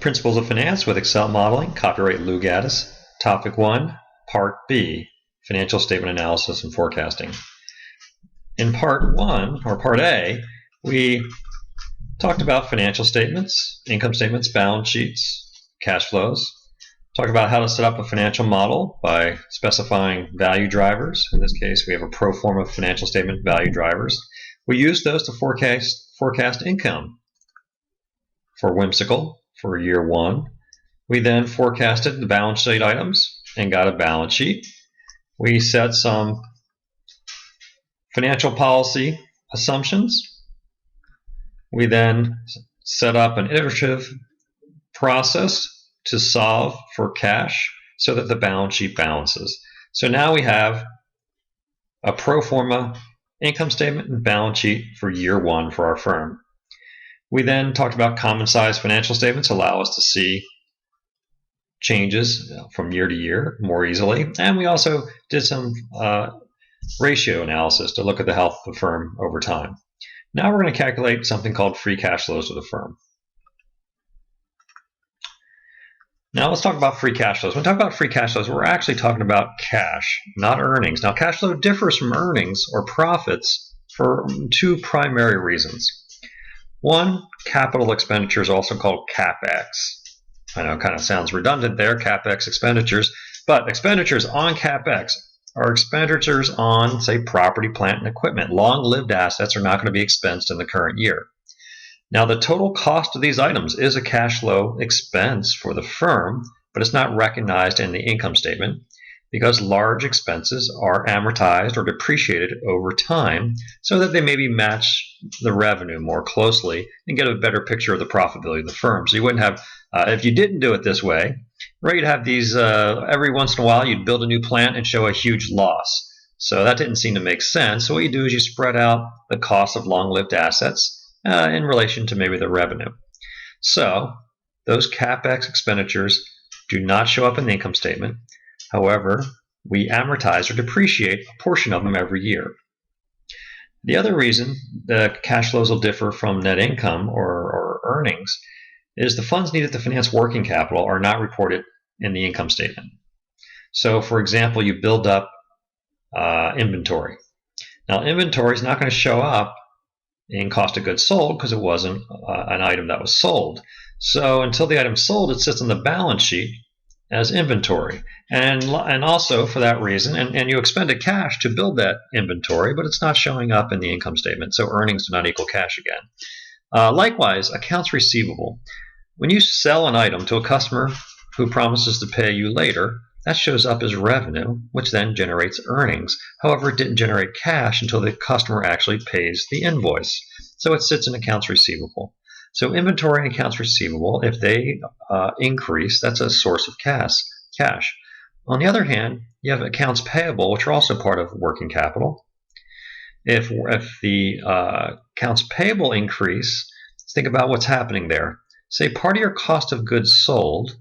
Principles of Finance with Excel Modeling, copyright Lou Gaddis. Topic 1, Part B, Financial Statement Analysis and Forecasting. In Part 1, or Part A, we talked about financial statements, income statements, balance sheets, cash flows. Talked about how to set up a financial model by specifying value drivers. In this case, we have a pro forma financial statement value drivers. We use those to forecast income for Whimsical for year 1. We then forecasted the balance sheet items and got a balance sheet. We set some financial policy assumptions. We then set up an iterative process to solve for cash so that the balance sheet balances. So now we have a pro forma income statement and balance sheet for year 1 for our firm. We then talked about common size financial statements allow us to see changes from year to year more easily. And we also did some ratio analysis to look at the health of the firm over time. Now we're going to calculate something called free cash flows of the firm. Now let's talk about free cash flows. When we talk about free cash flows, we're actually talking about cash, not earnings. Now cash flow differs from earnings or profits for 2 primary reasons. One, capital expenditures, also called CapEx. I know it kind of sounds redundant there, CapEx expenditures, but expenditures on CapEx are expenditures on, say, property, plant, and equipment. Long-lived assets are not going to be expensed in the current year. Now, the total cost of these items is a cash flow expense for the firm, but it's not recognized in the income statement because large expenses are amortized or depreciated over time so that they maybe match the revenue more closely and get a better picture of the profitability of the firm. So you wouldn't have, if you didn't do it this way, right, you'd have these, every once in a while you'd build a new plant and show a huge loss. So that didn't seem to make sense. So what you do is you spread out the cost of long-lived assets in relation to maybe the revenue. So those CapEx expenditures do not show up in the income statement. However, we amortize or depreciate a portion of them every year. The other reason the cash flows will differ from net income or earnings is the funds needed to finance working capital are not reported in the income statement. So, for example, you build up inventory. Now, inventory is not going to show up in cost of goods sold because it wasn't an item that was sold. So until the item's sold, it sits on the balance sheet as inventory. And also for that reason, and you expended cash to build that inventory, but it's not showing up in the income statement. So earnings do not equal cash again. Likewise, accounts receivable. When you sell an item to a customer who promises to pay you later, that shows up as revenue, which then generates earnings. However, it didn't generate cash until the customer actually pays the invoice. So it sits in accounts receivable. So inventory and accounts receivable, if they increase, that's a source of cash. On the other hand, you have accounts payable, which are also part of working capital. If the accounts payable increase, let's think about what's happening there. Say part of your cost of goods sold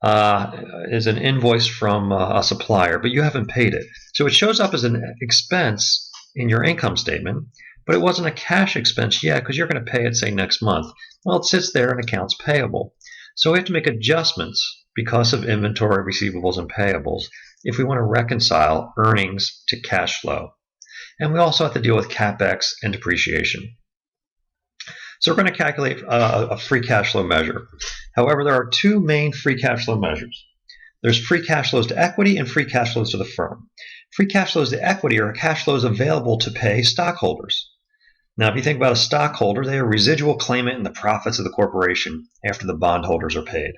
is an invoice from a supplier, but you haven't paid it. So it shows up as an expense in your income statement, but it wasn't a cash expense yet because you're going to pay it, say, next month. Well, it sits there in accounts payable. So we have to make adjustments because of inventory, receivables, and payables if we want to reconcile earnings to cash flow. And we also have to deal with CapEx and depreciation. So we're going to calculate a free cash flow measure. However, there are 2 main free cash flow measures. There's free cash flows to equity and free cash flows to the firm. Free cash flows to equity are cash flows available to pay stockholders. Now, if you think about a stockholder, they are a residual claimant in the profits of the corporation after the bondholders are paid.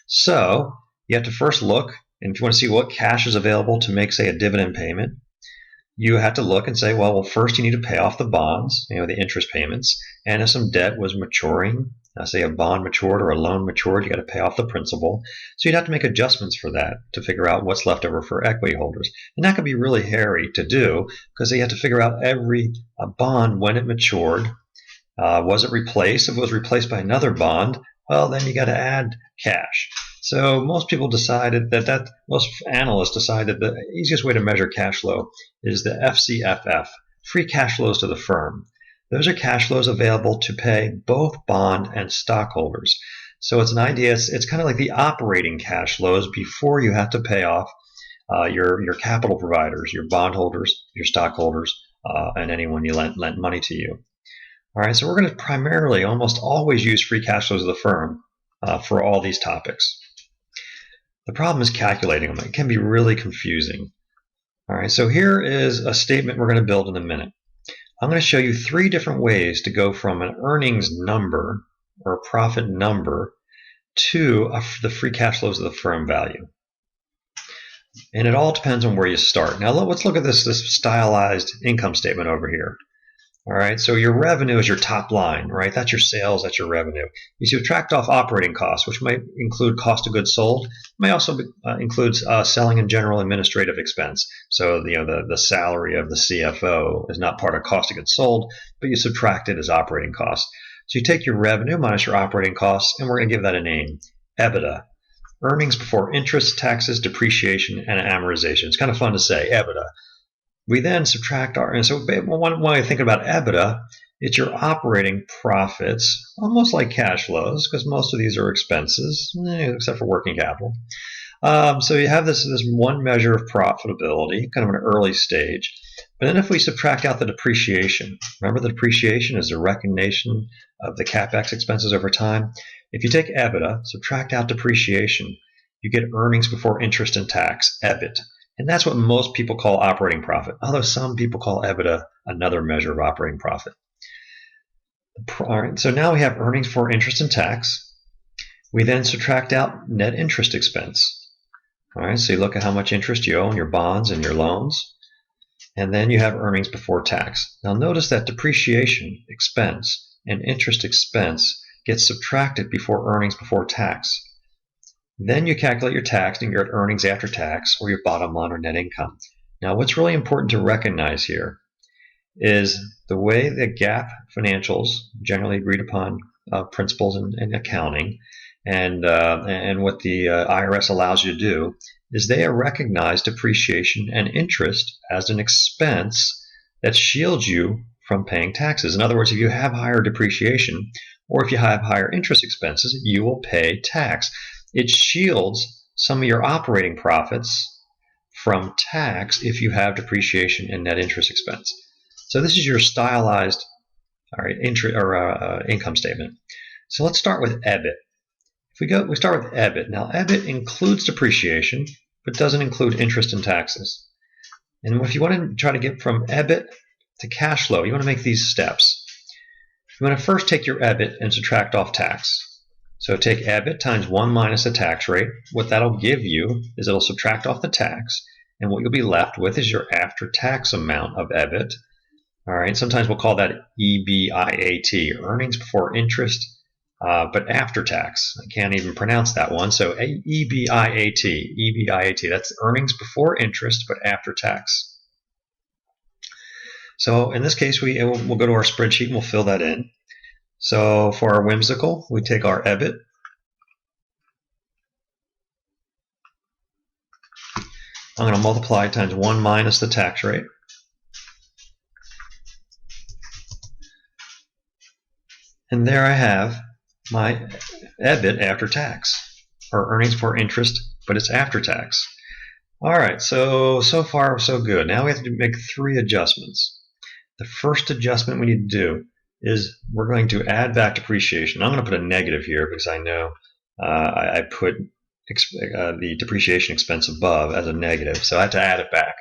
So you have to first look, and if you want to see what cash is available to make, say, a dividend payment, you have to look and say, well, first you need to pay off the bonds, the interest payments, and if some debt was maturing, say a bond matured or a loan matured, you got to pay off the principal. So you'd have to make adjustments for that to figure out what's left over for equity holders. And that could be really hairy to do because they have to figure out every bond when it matured. Was it replaced? If it was replaced by another bond, well, then you got to add cash. So most people decided most analysts decided the easiest way to measure cash flow is the FCFF, free cash flows to the firm. Those are cash flows available to pay both bond and stockholders. So it's an idea, it's kind of like the operating cash flows before you have to pay off your capital providers, your bondholders, your stockholders, and anyone you lent money to you. All right, so we're going to primarily almost always use free cash flows of the firm for all these topics. The problem is calculating them. It can be really confusing. All right, so here is a statement we're going to build in a minute. I'm going to show you 3 different ways to go from an earnings number or a profit number to the free cash flows of the firm value. And it all depends on where you start. Now let's look at this stylized income statement over here. All right, so your revenue is your top line, right? That's your sales, that's your revenue. You subtract off operating costs, which might include cost of goods sold. It may also include selling and general administrative expense. So the salary of the CFO is not part of cost of goods sold, but you subtract it as operating costs. So you take your revenue minus your operating costs, and we're going to give that a name, EBITDA. Earnings before interest, taxes, depreciation, and amortization. It's kind of fun to say, EBITDA. We then subtract and so one way to think about EBITDA, it's your operating profits, almost like cash flows, because most of these are expenses, except for working capital. So you have this one measure of profitability, kind of an early stage. But then if we subtract out the depreciation, remember the depreciation is the recognition of the CapEx expenses over time. If you take EBITDA, subtract out depreciation, you get earnings before interest and tax, EBIT. And that's what most people call operating profit, although some people call EBITDA another measure of operating profit. All right, so now we have earnings before interest and tax. We then subtract out net interest expense. All right, so you look at how much interest you owe on your bonds and your loans. And then you have earnings before tax. Now notice that depreciation expense and interest expense gets subtracted before earnings before tax. Then you calculate your tax and you're at earnings after tax, or your bottom line or net income. Now what's really important to recognize here is the way the GAAP financials, generally agreed upon principles in accounting, and what the IRS allows you to do, is they recognize depreciation and interest as an expense that shields you from paying taxes. In other words, if you have higher depreciation or if you have higher interest expenses, you will pay tax. It shields some of your operating profits from tax if you have depreciation and net interest expense. So this is your stylized income statement. So let's start with EBIT. We start with EBIT. Now EBIT includes depreciation, but doesn't include interest and taxes. And if you want to try to get from EBIT to cash flow, you want to make these steps. You want to first take your EBIT and subtract off tax. So take EBIT times 1 minus the tax rate. What that'll give you is it'll subtract off the tax, and what you'll be left with is your after-tax amount of EBIT. All right, sometimes we'll call that EBIAT, earnings before interest, but after tax. I can't even pronounce that one. So EBIAT, that's earnings before interest, but after tax. So in this case, we'll go to our spreadsheet and we'll fill that in. So for our whimsical, we take our EBIT. I'm going to multiply times 1 minus the tax rate. And there I have my EBIT after tax, or earnings before interest, but it's after tax. All right, so far so good. Now we have to make 3 adjustments. The first adjustment we need to do is we're going to add back depreciation. I'm going to put a negative here because I know I put the depreciation expense above as a negative, so I have to add it back.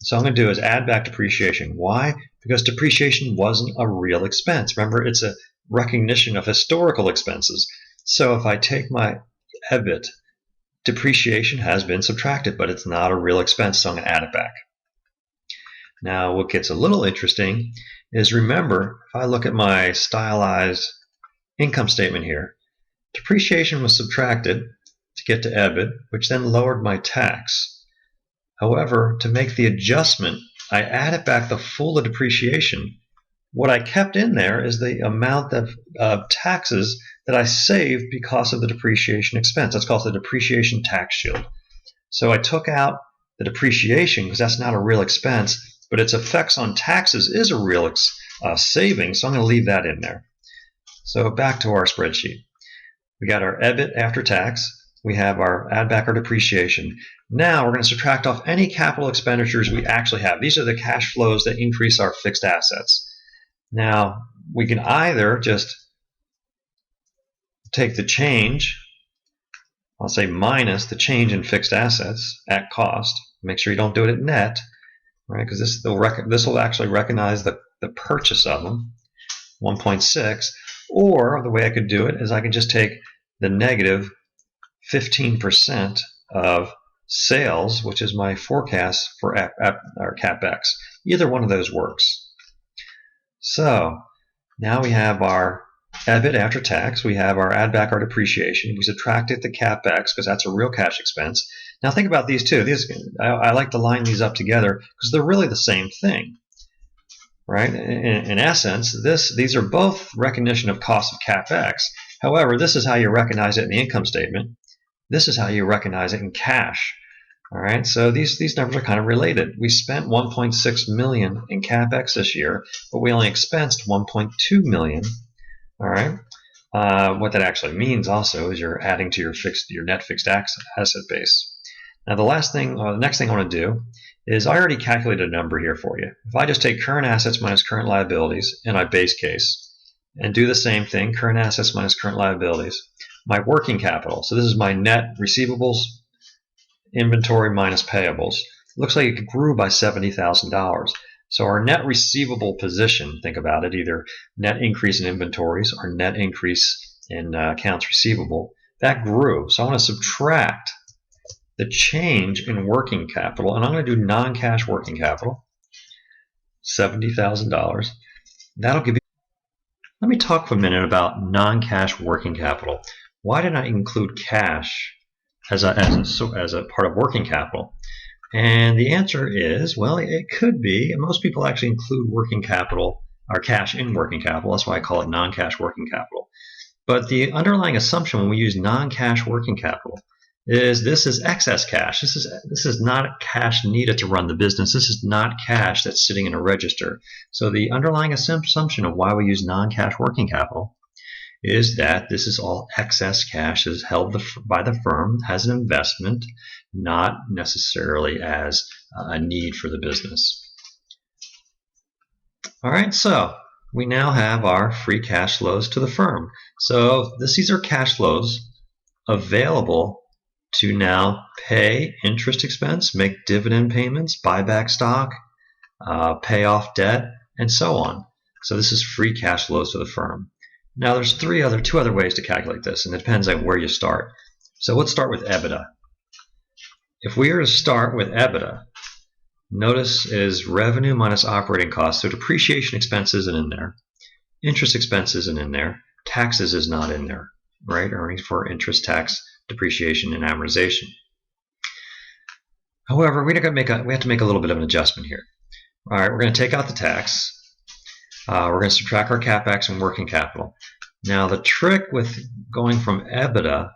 So I'm going to do is add back depreciation. Why? Because depreciation wasn't a real expense. Remember, it's a recognition of historical expenses. So if I take my EBIT, depreciation has been subtracted, but it's not a real expense, so I'm going to add it back. Now what gets a little interesting is, remember, if I look at my stylized income statement here, depreciation was subtracted to get to EBIT, which then lowered my tax. However, to make the adjustment, I added back the full depreciation. What I kept in there is the amount of taxes that I saved because of the depreciation expense. That's called the depreciation tax shield. So I took out the depreciation because that's not a real expense, but its effects on taxes is a real saving, so I'm going to leave that in there. So back to our spreadsheet. We got our EBIT after tax. We have our add back our depreciation. Now we're going to subtract off any capital expenditures we actually have. These are the cash flows that increase our fixed assets. Now we can either just take the change, I'll say minus the change in fixed assets at cost. Make sure you don't do it at net, right? Because this will actually recognize the purchase of them, 1.6. Or the way I could do it is I can just take the negative 15% of sales, which is my forecast for our CapEx. Either one of those works. So now we have our EBIT after tax. We have our add back our depreciation. We subtracted the CapEx because that's a real cash expense. Now think about these two. I like to line these up together because they're really the same thing, right? In essence, these are both recognition of cost of CapEx. However, this is how you recognize it in the income statement. This is how you recognize it in cash. All right, so these numbers are kind of related. We spent $1.6 million in CapEx this year, but we only expensed $1.2 million. All right, what that actually means also is you're adding to your net fixed asset base. Now the next thing I want to do is I already calculated a number here for you. If I just take current assets minus current liabilities in my base case and do the same thing, current assets minus current liabilities, my working capital, so this is my net receivables, inventory minus payables, looks like it grew by $70,000. So our net receivable position, think about it, either net increase in inventories or net increase in accounts receivable, that grew. So I want to subtract the change in working capital, and I'm going to do non-cash working capital, $70,000. That'll give you. Let me talk for a minute about non-cash working capital. Why did I include cash as a part of working capital? And the answer is, well, it could be. Most people actually include working capital or cash in working capital. That's why I call it non-cash working capital. But the underlying assumption when we use non-cash working capital is this is excess cash. This is not cash needed to run the business. This is not cash that's sitting in a register. So the underlying assumption of why we use non-cash working capital is that this is all excess cash that is held by the firm as an investment, not necessarily as a need for the business. All right, so we now have our free cash flows to the firm. So these are cash flows available to now pay interest expense, make dividend payments, buy back stock, pay off debt, and so on. So this is free cash flows to the firm. Now there's two other ways to calculate this, and it depends on where you start. So let's start with EBITDA. If we were to start with EBITDA, notice is revenue minus operating costs. So depreciation expense isn't in there, interest expense isn't in there, taxes is not in there, right? Earnings for interest, tax, depreciation, and amortization. However, we have to make a little bit of an adjustment here. All right, we're going to take out the tax. We're going to subtract our CapEx and working capital. Now the trick with going from EBITDA,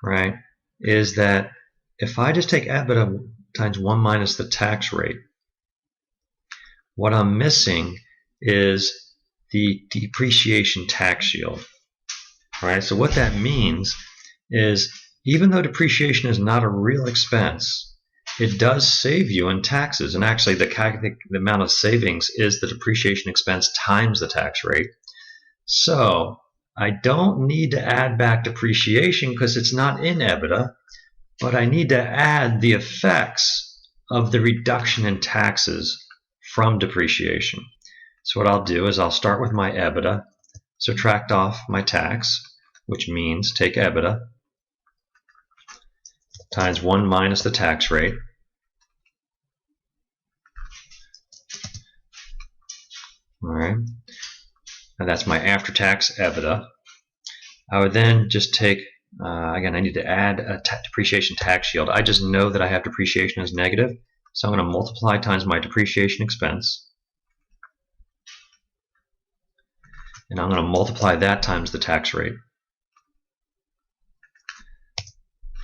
right, is that if I just take EBITDA times 1 minus the tax rate, what I'm missing is the depreciation tax shield. All right, so what that means is even though depreciation is not a real expense, it does save you in taxes, and actually the amount of savings is the depreciation expense times the tax rate. So I don't need to add back depreciation because it's not in EBITDA, but I need to add the effects of the reduction in taxes from depreciation. So what I'll do is I'll start with my EBITDA, subtract off my tax, which means take EBITDA times 1 minus the tax rate. All right, and that's my after-tax EBITDA. I would then just take, again, I need to add a depreciation tax shield. I just know that I have depreciation as negative, so I'm going to multiply times my depreciation expense. And I'm going to multiply that times the tax rate.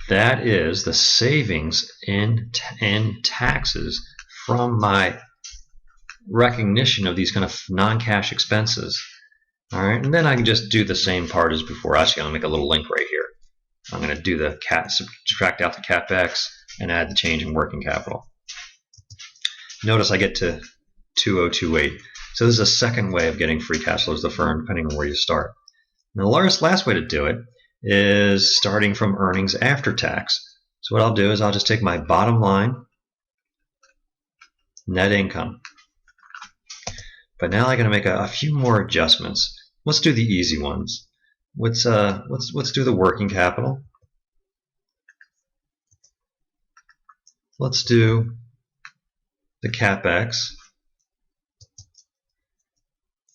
That is the savings in taxes from my recognition of these kind of non-cash expenses. All right, and then I can just do the same part as before. Actually, I'm going to make a little link right here. I'm going to do the subtract out the CapEx and add the change in working capital. Notice I get to 2028. So this is a second way of getting free cash flows to the firm, depending on where you start. And the last way to do it is starting from earnings after tax. So what I'll do is I'll just take my bottom line, net income. But now I got to make a few more adjustments. Let's do the easy ones. Let's do the working capital. Let's do the CapEx.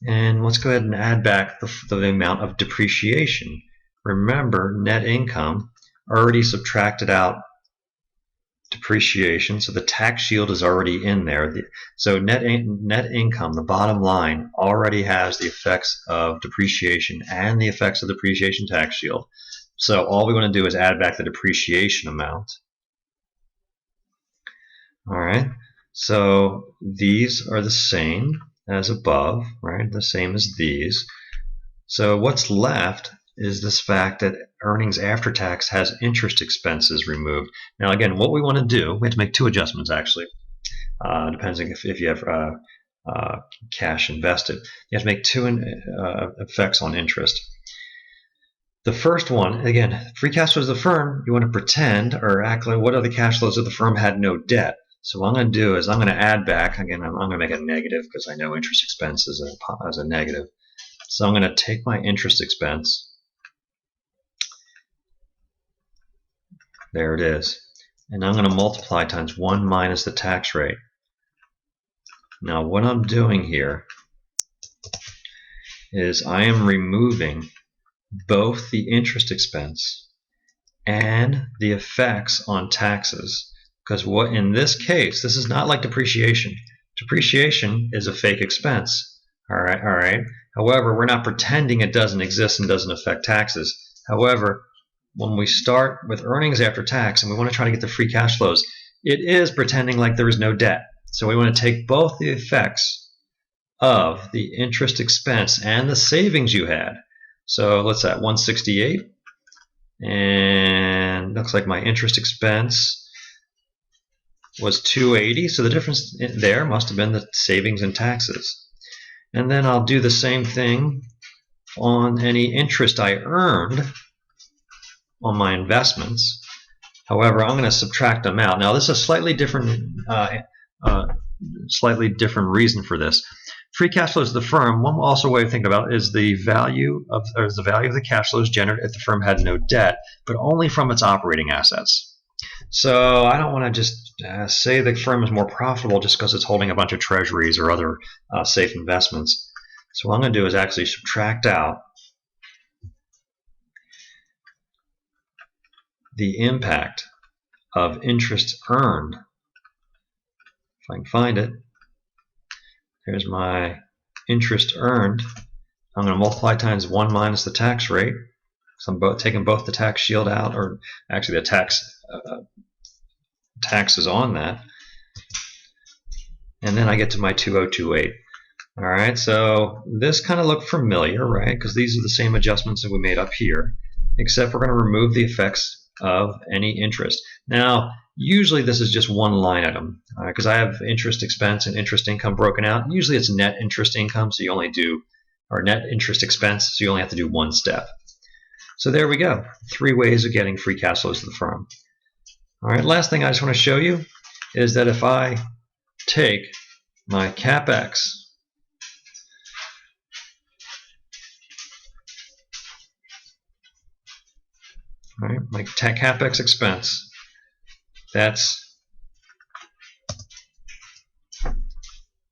And let's go ahead and add back the amount of depreciation. Remember, net income already subtracted out depreciation, so the tax shield is already in there. So net income, the bottom line, already has the effects of depreciation and the effects of the depreciation tax shield. So all we want to do is add back the depreciation amount. All right, so these are the same as above, right? The same as these. So what's left is this fact that earnings after tax has interest expenses removed. Now again, what we want to do, we have to make two adjustments actually. Depends if you have cash invested. You have to make two effects on interest. The first one, again, free cash flows of the firm, you want to pretend or act like what are the cash flows if the firm had no debt. So what I'm going to do is I'm going to add back, again, I'm going to make a negative because I know interest expense is a negative. So I'm going to take my interest expense. There it is. And I'm going to multiply times 1 minus the tax rate. Now what I'm doing here is I am removing both the interest expense and the effects on taxes. Because what in this case, this is not like depreciation. Depreciation is a fake expense. All right. However, we're not pretending it doesn't exist and doesn't affect taxes. However, when we start with earnings after tax and we want to try to get the free cash flows, it is pretending like there is no debt. So we want to take both the effects of the interest expense and the savings you had. So let's at 168, and looks like my interest expense was 280. So the difference there must have been the savings and taxes. And then I'll do the same thing on any interest I earned on my investments. However, I'm going to subtract them out. Now, this is a slightly different reason for this. Free cash flows of the firm. One also way of thinking about it is the value of the cash flows generated if the firm had no debt, but only from its operating assets. So I don't want to just say the firm is more profitable just because it's holding a bunch of treasuries or other safe investments. So what I'm going to do is actually subtract out the impact of interest earned. If I can find it, here's my interest earned. I'm going to multiply times 1 minus the tax rate. So I'm taking both the tax shield out, or actually the taxes on that. And then I get to my 2028. All right, so this kind of looked familiar, right? Because these are the same adjustments that we made up here, except we're going to remove the effects of any interest. Now, usually this is just one line item because I have interest expense and interest income broken out. Usually it's net interest income, so you only do, or net interest expense, so you only have to do one step. So there we go, 3 ways of getting free cash flows to the firm. All right, last thing I just want to show you is that if I take my CapEx, all right, my CapEx expense, that's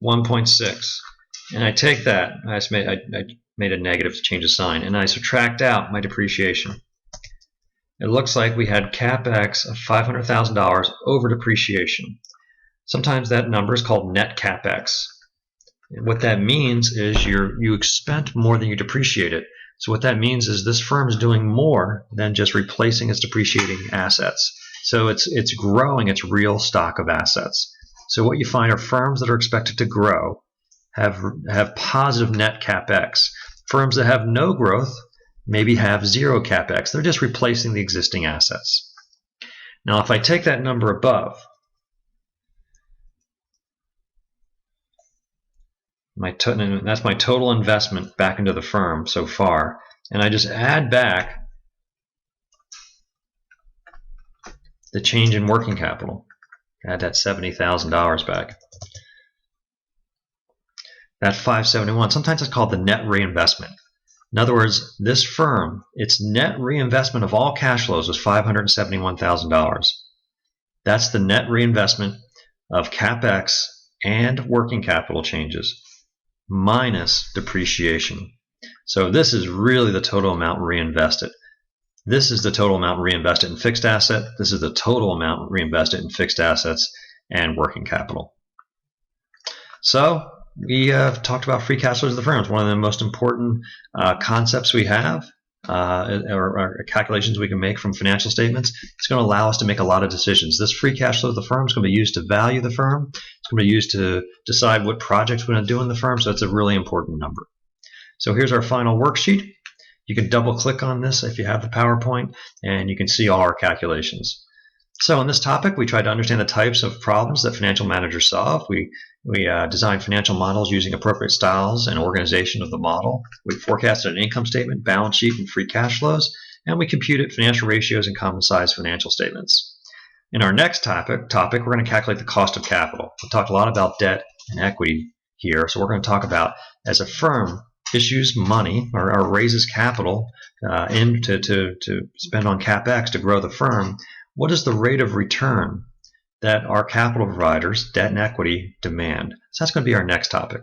1.6, and I take that, I made a negative to change the sign, and I subtract out my depreciation. It looks like we had CapEx of $500,000 over depreciation. Sometimes that number is called net CapEx. And what that means is you spent more than you depreciated. So what that means is this firm is doing more than just replacing its depreciating assets. So it's growing its real stock of assets. So what you find are firms that are expected to grow have positive net CapEx. Firms that have no growth maybe have zero CapEx. They're just replacing the existing assets. Now, if I take that number above, that's my total investment back into the firm so far, and I just add back the change in working capital. Add that $70,000 back. That 571, sometimes it's called the net reinvestment. In other words, this firm, its net reinvestment of all cash flows was $571,000. That's the net reinvestment of CapEx and working capital changes minus depreciation. So this is really the total amount reinvested. This is the total amount reinvested in fixed asset. This is the total amount reinvested in fixed assets and working capital. So we have talked about free cash flows of the firm. It's one of the most important concepts we have, or calculations we can make from financial statements. It's going to allow us to make a lot of decisions. This free cash flow of the firm is going to be used to value the firm. It's going to be used to decide what projects we're going to do in the firm. So it's a really important number. So here's our final worksheet. You can double click on this if you have the PowerPoint, and you can see all our calculations. So in this topic, we tried to understand the types of problems that financial managers solve. We designed financial models using appropriate styles and organization of the model. We forecasted an income statement, balance sheet, and free cash flows, and we computed financial ratios and common size financial statements. In our next topic, we're going to calculate the cost of capital. We talked a lot about debt and equity here, so we're going to talk about as a firm issues money or raises capital to spend on CapEx to grow the firm, what is the rate of return that our capital providers, debt and equity, demand? So that's going to be our next topic.